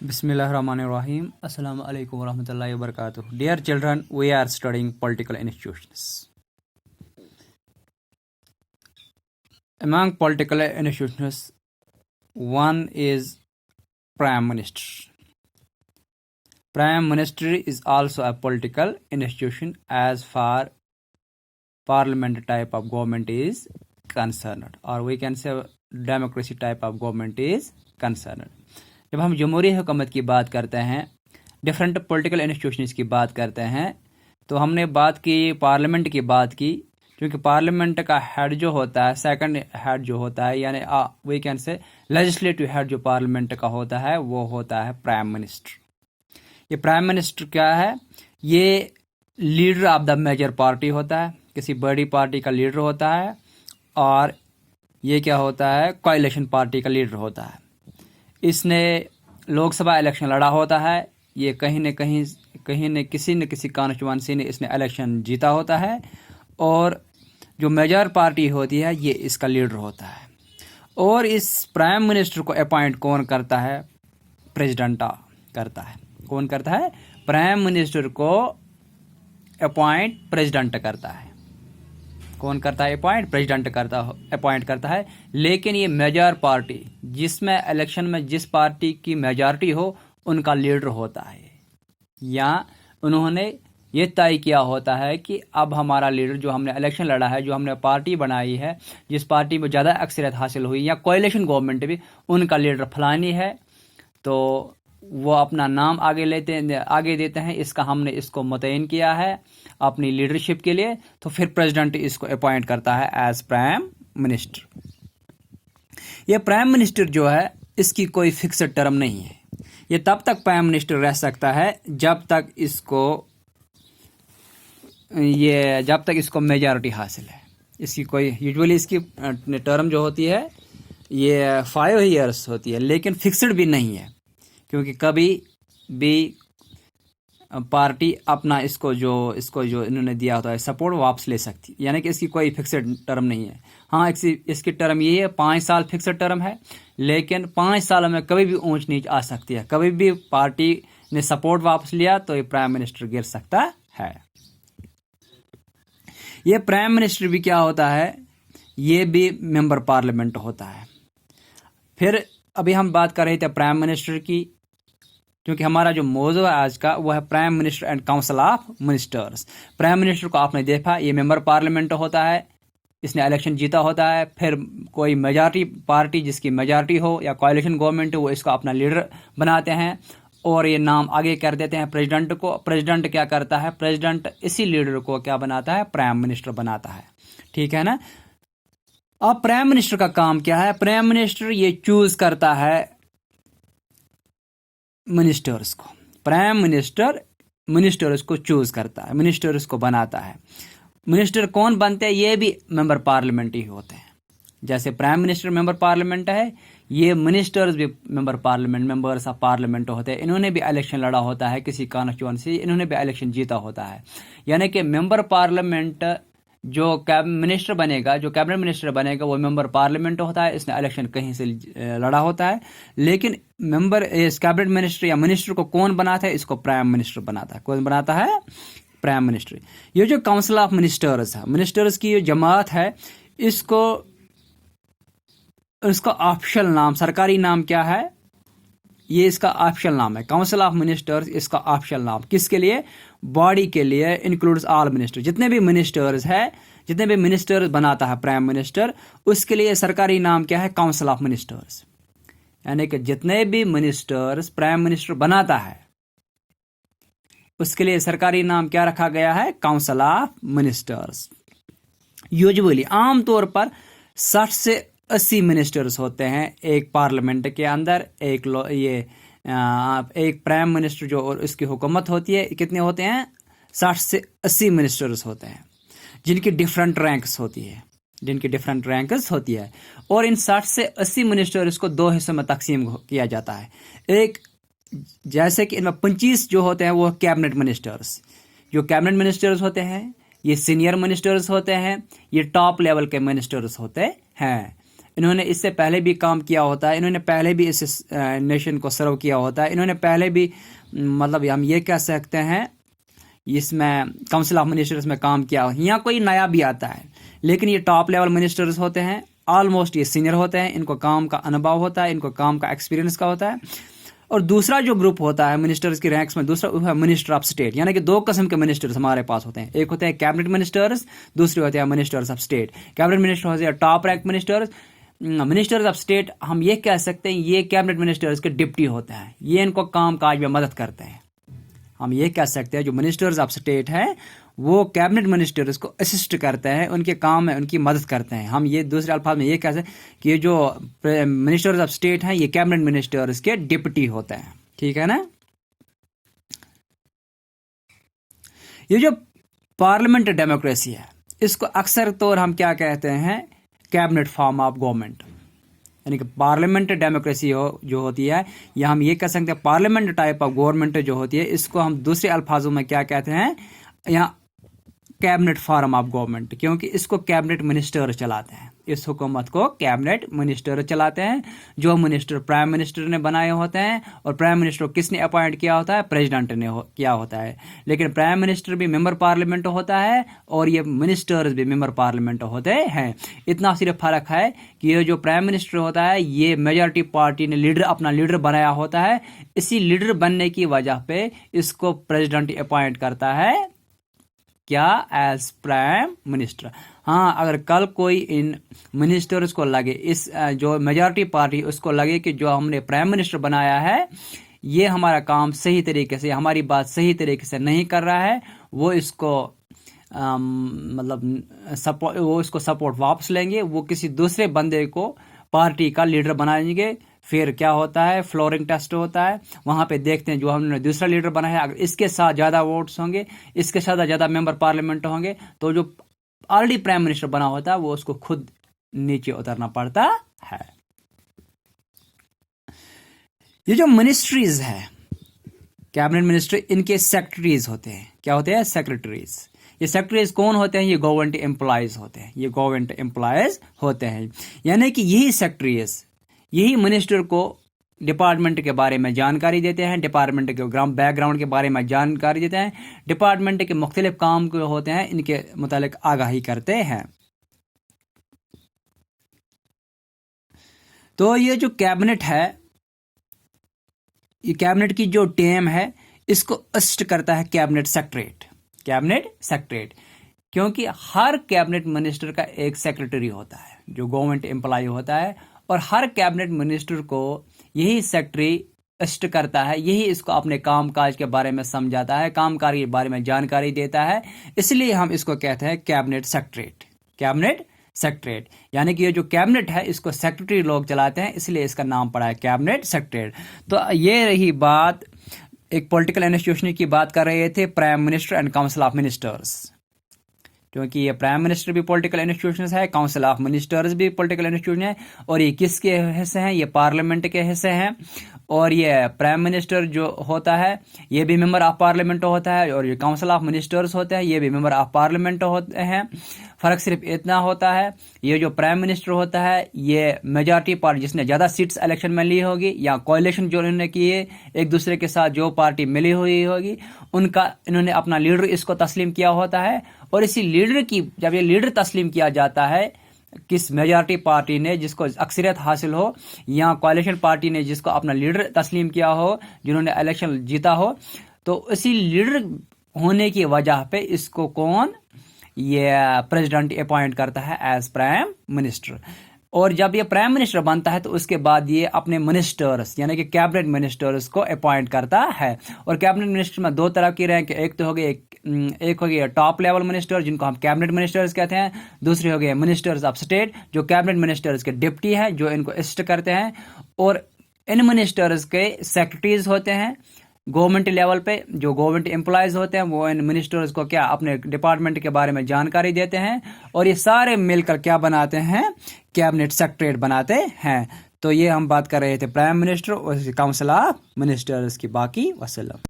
Bismillahirrahmanirrahim. Assalamu alaikum warahmatullahi wabarakatuh. Dear children, we are studying political institutions. Among political institutions, one is Prime Minister. Prime Minister is also a political institution as far parliament type of government is concerned, or we can say democracy type of government is concerned. जब हम जमहूरी हुकूमत की बात करते हैं, different political institutions की बात करते हैं, तो हमने बात की पार्लियामेंट की बात की, क्योंकि पार्लियामेंट का हेड जो होता है, सेकंड हेड जो होता है, यानी we can say legislative head जो पार्लियामेंट का होता है वो होता है प्राइम मिनिस्टर। ये प्राइम मिनिस्टर क्या है? ये leader of the major party होता है, किसी बड़ी पार्टी का लीडर होता है, और ये क्या होता है? कोalition पार्टी का लीडर होता है। इसने लोकसभा इलेक्शन लड़ा होता है, ये कहीं न किसी कॉन्स्टिट्यूंसी ने इसने इलेक्शन जीता होता है, और जो मेजर पार्टी होती है ये इसका लीडर होता है। और इस प्राइम मिनिस्टर को अपॉइंट कौन करता है? प्रेसिडेंट करता है। कौन करता है? प्राइम मिनिस्टर को अपॉइंट प्रेसिडेंट करता है। कौन करता है अपॉइंट? प्रेसिडेंट अपॉइंट करता है। लेकिन ये मेजर पार्टी, जिसमें इलेक्शन में जिस पार्टी की मेजॉरिटी हो उनका लीडर होता है, या उन्होंने ये तय किया होता है कि अब हमारा लीडर, जो हमने इलेक्शन लड़ा है, जो हमने पार्टी बनाई है, जिस पार्टी में ज़्यादा अक्सरियत हासिल हुई, या कोalition गवर्नमेंट भी उनका लीडर फलानी है, तो वो अपना नाम आगे देते हैं, हमने इसको मुतय्यन किया है अपनी लीडरशिप के लिए, तो फिर प्रेसिडेंट इसको अपॉइंट करता है एज प्राइम मिनिस्टर। ये प्राइम मिनिस्टर जो है इसकी कोई फिक्स्ड टर्म नहीं है। ये तब तक प्राइम मिनिस्टर रह सकता है जब तक इसको मेजॉरिटी हासिल है। इसकी कोई यूजुअली इसकी टर्म जो होती है ये 5 ईयर्स होती है, लेकिन फिक्स्ड भी नहीं है, क्योंकि कभी भी पार्टी अपना इसको जो इन्होंने दिया होता है सपोर्ट वापस ले सकती है, यानी कि इसकी कोई फिक्स्ड टर्म नहीं है। हाँ, इसकी टर्म ये है 5 साल फिक्स्ड टर्म है, लेकिन 5 साल में कभी भी ऊंच नीच आ सकती है। कभी भी पार्टी ने सपोर्ट वापस लिया तो ये प्राइम मिनिस्टर गिर सकता है। ये प्राइम मिनिस्टर भी क्या होता है? ये भी मेंबर पार्लियामेंट होता है। फिर अभी हम बात कर रहे थे प्राइम मिनिस्टर की, क्योंकि हमारा जो मौजू है आज का वो है prime minister and council of ministers. Prime minister को आपने देखा, ये मेंबर पार्लियामेंट होता है, इसने इलेक्शन जीता होता है। फिर कोई मेजॉरिटी पार्टी जिसकी मेजॉरिटी हो या कोalition गवर्नमेंट हो, वो इसको अपना लीडर बनाते हैं और ये नाम आगे कर देते हैं प्रेसिडेंट को। प्रेसिडेंट क्या करता है? प्रेसिडेंट इसी लीडर को क्या बनाता है? प्राइम मिनिस्टर बनाता है। ठीक है ना? अब प्राइम मिनिस्टर का काम क्या है? प्राइम मिनिस्टर ये चूज करता है मिनिस्टर्स को। प्राइम मिनिस्टर मिनिस्टर्स को चूज करता है, मिनिस्टर्स को बनाता है। मिनिस्टर कौन बनते हैं? ये भी मेंबर पार्लियामेंट ही होते हैं। जैसे प्राइम मिनिस्टर मेंबर पार्लियामेंट है, ये मिनिस्टर्स भी मेंबर्स ऑफ पार्लियामेंट होते हैं। इन्होंने भी इलेक्शन लड़ा होता है किसी कॉन्स्टिट्यूएंसी, इन्होंने भी इलेक्शन जीता होता है। यानी कि मेंबर पार्लियामेंट जो कैबिनेट मिनिस्टर बनेगा वो मेंबर पार्लियामेंट होता है, इसने इलेक्शन कहीं से लड़ा होता है। लेकिन इस कैबिनेट मिनिस्टर या मिनिस्टर को कौन बनाता है? इसको प्राइम मिनिस्टर बनाता है। कौन बनाता है? Prime minister. ये जो काउंसिल ऑफ मिनिस्टर्स है, मिनिस्टर्स की जो जमात है, इसका ऑफिशियल नाम, सरकारी नाम क्या है? ये इसका ऑफिशियल नाम है काउंसिल ऑफ मिनिस्टर्स। इसका ऑफिशियल नाम किसके लिए? बॉडी के लिए, इंक्लूड्स ऑल मिनिस्टर। जितने भी मिनिस्टर्स बनाता है प्राइम मिनिस्टर, उसके लिए सरकारी नाम क्या है? Council of ministers. यानी कि जितने भी मिनिस्टर्स प्राइम मिनिस्टर बनाता है उसके लिए सरकारी नाम क्या रखा गया है? Council of ministers. यूजुअली आमतौर पर 60 से 80 मिनिस्टर्स होते हैं एक पार्लियामेंट के अंदर। एक प्राइम मिनिस्टर जो और उसकी हुकूमत होती है, कितने होते हैं? 60 से 80 मिनिस्टर्स होते हैं, जिनकी डिफरेंट रैंक्स होती है। और इन 60 से 80 मिनिस्टर्स को 2 हिस्सों में तकसीम किया जाता है। एक, जैसे कि इनमें 25 जो होते हैं वो कैबिनेट मिनिस्टर्स। जो कैबिनेट मिनिस्टर्स होते हैं ये सीनियर मिनिस्टर्स होते हैं, ये टॉप लेवल के मिनिस्टर्स होते हैं। इन्होंने इससे पहले भी काम किया होता है, इन्होंने पहले भी इस नेशन को सर्व किया होता है, इन्होंने पहले भी मतलब हम ये कह सकते हैं इसमें काउंसिल ऑफ मिनिस्टर्स में काम किया हो। यहाँ कोई नया भी आता है, लेकिन ये टॉप लेवल मिनिस्टर्स होते हैं, ऑलमोस्ट ये सीनियर होते हैं, इनको काम का अनुभव होता है, इनको काम का एक्सपीरियंस का होता है। और दूसरा जो ग्रुप होता है मिनिस्टर्स की रैंक्स में, दूसरा है मिनिस्टर ऑफ स्टेट, यानी कि दो किस्म के मिनिस्टर्स हमारे पास होते हैं। एक होते हैं कैबिनेट मिनिस्टर्स, दूसरे होते हैं ministers of state. Cabinet minister होते हैं top rank ministers. Ministers of state हम ये कह सकते हैं ये कैबिनेट मिनिस्टर्स के डिप्टी होते हैं, ये इनको काम काज में मदद करते हैं। हम ये कह सकते हैं जो मिनिस्टर्स ऑफ स्टेट हैं वो कैबिनेट मिनिस्टर्स को असिस्ट करते हैं, उनके काम में उनकी मदद करते हैं। हम ये दूसरे अल्फाज में ये कह सकते हैं कि ये जो मिनिस्टर्स ऑफ स्टेट हैं ये कैबिनेट मिनिस्टर्स के डिप्टी होते हैं, ठीक है ना। ये जो पार्लियामेंट डेमोक्रेसी है इसको अक्सर तौर हम क्या कहते हैं, कैबिनेट फॉर्म ऑफ गवर्नमेंट, यानी कि पार्लियामेंट डेमोक्रेसी जो होती है, या हम ये कह सकते हैं पार्लियामेंट टाइप ऑफ गवर्नमेंट जो होती है, इसको हम दूसरे अल्फाजों में क्या कहते हैं, यहाँ कैबिनेट फॉर्म ऑफ गवर्नमेंट, क्योंकि इसको कैबिनेट मिनिस्टर चलाते हैं। इस हुकूमत को कैबिनेट मिनिस्टर चलाते हैं, जो मिनिस्टर प्राइम मिनिस्टर ने बनाए होते हैं। और प्राइम मिनिस्टर को किसने अपॉइंट किया होता है, प्रेसिडेंट ने किया होता है। लेकिन प्राइम मिनिस्टर भी मेंबर पार्लियामेंट होता है और ये मिनिस्टर्स भी मेंबर पार्लियामेंट होते हैं। इतना सिर्फ फर्क है कि ये जो प्राइम मिनिस्टर होता है ये मेजॉरिटी पार्टी ने लीडर अपना लीडर बनाया होता है, इसी लीडर बनने की वजह पे इसको प्रेसिडेंट अपॉइंट करता है, क्या, एज प्राइम मिनिस्टर। हाँ, अगर कल कोई इन मिनिस्टर्स को लगे, इस जो मेजॉरिटी पार्टी उसको लगे कि जो हमने प्राइम मिनिस्टर बनाया है ये हमारा काम सही तरीके से, हमारी बात सही तरीके से नहीं कर रहा है, वो इसको वो इसको सपोर्ट वापस लेंगे, वो किसी दूसरे बंदे को पार्टी का लीडर बनाएंगे। फिर क्या होता है, फ्लोरिंग टेस्ट होता है, वहां पे देखते हैं जो हमने दूसरा लीडर बनाया है, अगर इसके साथ ज्यादा वोट्स होंगे, इसके साथ ज्यादा मेंबर पार्लियामेंट होंगे, तो जो ऑलरेडी प्राइम मिनिस्टर बना होता है वो उसको खुद नीचे उतरना पड़ता है। ये जो मिनिस्ट्रीज है कैबिनेट मिनिस्ट्री, इनके सेक्रेटरीज होते हैं। क्या होते हैं, सेक्रेटरीज। ये सेक्रेटरीज कौन होते हैं, ये गवर्नमेंट एम्प्लॉयज होते हैं, ये गवर्नमेंट एम्प्लॉयज होते हैं। यानी कि यही सेक्रेटरीज यही मिनिस्टर को डिपार्टमेंट के बारे में जानकारी देते हैं, डिपार्टमेंट के बैकग्राउंड के बारे में जानकारी देते हैं, डिपार्टमेंट के मुख्तलिफ काम जो होते हैं इनके मुतालिक आगाही करते हैं। तो ये जो कैबिनेट है, ये कैबिनेट की जो टीम है इसको असिस्ट करता है कैबिनेट सेक्रेटरीट, कैबिनेट सेक्रेटरीट, क्योंकि हर कैबिनेट मिनिस्टर का एक सेक्रेटरी होता है जो गवर्नमेंट एम्प्लॉय होता है, और हर कैबिनेट मिनिस्टर को यही सेक्रेटरी असिस्ट करता है, यही इसको अपने काम काज के बारे में समझाता है, कामकाज के बारे में जानकारी देता है। इसलिए हम इसको कहते हैं कैबिनेट सेक्रेटरीट, कैबिनेट सेक्रेटरीट। यानी कि ये जो कैबिनेट है इसको सेक्रेटरी लोग चलाते हैं, इसलिए इसका नाम पड़ा है कैबिनेट सेक्रेटरीट। तो ये रही बात, एक पॉलिटिकल इंस्टीट्यूशन की बात कर रहे थे, prime minister and council of ministers, क्योंकि ये प्राइम मिनिस्टर भी पॉलिटिकल इंस्टीट्यूशन है, काउंसिल ऑफ मिनिस्टर्स भी पॉलिटिकल इंस्टीट्यूशन है, और ये किसके हिस्से हैं, ये पार्लियामेंट के हिस्से हैं। और ये प्राइम मिनिस्टर जो होता है ये भी मेंबर ऑफ पार्लियामेंट होता है, और ये काउंसिल ऑफ मिनिस्टर्स होते हैं ये भी मेंबर ऑफ पार्लियामेंट होते हैं। फर्क सिर्फ इतना होता है, ये जो प्राइम मिनिस्टर होता है ये मेजॉरिटी पार्टी जिसने ज़्यादा सीट्स इलेक्शन में ली होगी, या कोalition जो इन्होंने की है एक दूसरे के साथ, जो पार्टी मिली हुई होगी उनका इन्होंने अपना लीडर इसको तस्लीम किया होता है। और इसी लीडर की जब ये लीडर तस्लीम किया जाता है, किस मेजॉरिटी पार्टी ने जिसको अक्सरियत हासिल हो, या कोalition पार्टी ने जिसको अपना लीडर तस्लीम किया हो, जिन्होंने इलेक्शन जीता हो, तो इसी लीडर होने की वजह पे इसको कौन, ये प्रेसिडेंट अपॉइंट करता है एज प्राइम मिनिस्टर। और जब ये प्राइम मिनिस्टर बनता है तो उसके बाद ये अपने मिनिस्टर्स यानी कि कैबिनेट मिनिस्टर्स को अपॉइंट करता है। और कैबिनेट मिनिस्टर में दो तरह की रैंक, एक तो हो गई एक हो गया टॉप लेवल मिनिस्टर जिनको हम कैबिनेट मिनिस्टर्स कहते हैं, दूसरे हो गए मिनिस्टर्स ऑफ स्टेट जो कैबिनेट मिनिस्टर्स के डिप्टी हैं, जो इनको असिस्ट करते हैं। और इन मिनिस्टर्स के सेक्रेटरीज होते हैं गवर्नमेंट लेवल पे, जो गवर्नमेंट एम्प्लॉयज होते हैं वो इन मिनिस्टर्स को क्या अपने डिपार्टमेंट के बारे में जानकारी देते हैं, और ये सारे मिलकर क्या बनाते हैं, कैबिनेट सेक्रेटरीट बनाते हैं। तो ये हम बात कर रहे थे प्राइम मिनिस्टर और काउंसिल ऑफ मिनिस्टर्स की। बाकी वसल्लम।